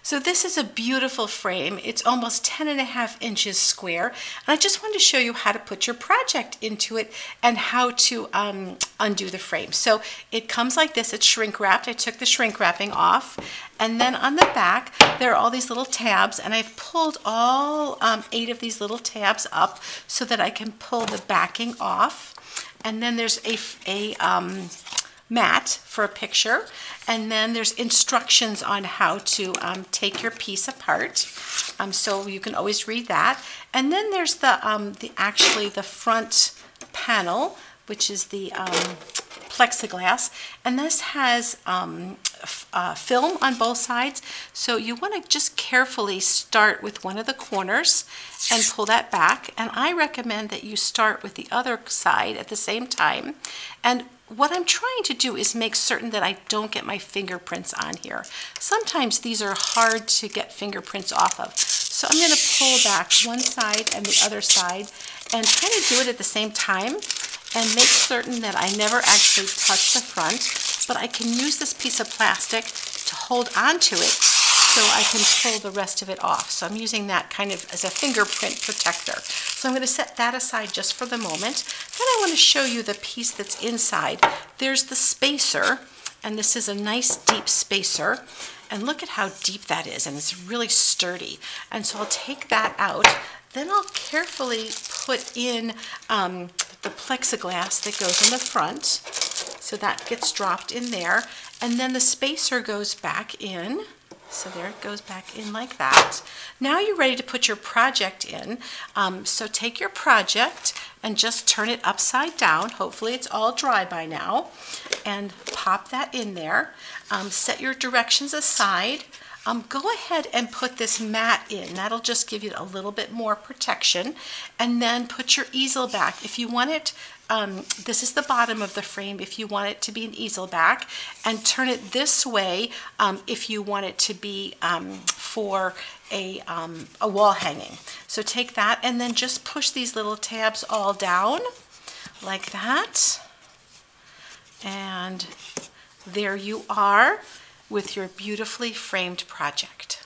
So this is a beautiful frame. It's almost 10.5 inches square. And I just wanted to show you how to put your project into it and how to undo the frame. So it comes like this. It's shrink wrapped. I took the shrink wrapping off. And then on the back, there are all these little tabs. And I've pulled all 8 of these little tabs up so that I can pull the backing off. And then there's a mat for a picture, and then there's instructions on how to take your piece apart, so you can always read that. And then there's the front panel, which is the plexiglass, and this has film on both sides, so you want to just carefully start with one of the corners and pull that back. And I recommend that you start with the other side at the same time. And what I'm trying to do is make certain that I don't get my fingerprints on here. Sometimes these are hard to get fingerprints off of. So I'm going to pull back one side and the other side and kind of do it at the same time and make certain that I never actually touch the front, but I can use this piece of plastic to hold onto it so I can pull the rest of it off. So I'm using that kind of as a fingerprint protector. So I'm going to set that aside just for the moment. Then I want to show you the piece that's inside. There's the spacer, and this is a nice deep spacer. And look at how deep that is, and it's really sturdy. And so I'll take that out. Then I'll carefully put in the plexiglass that goes in the front. So that gets dropped in there. And then the spacer goes back in. So there it goes back in like that. Now you're ready to put your project in. So take your project and just turn it upside down. Hopefully it's all dry by now. And pop that in there. Set your directions aside. Go ahead and put this mat in. That'll just give you a little bit more protection. And then put your easel back. If you want it, this is the bottom of the frame if you want it to be an easel back, and turn it this way if you want it to be for a wall hanging. So take that and then just push these little tabs all down like that. And there you are with your beautifully framed project.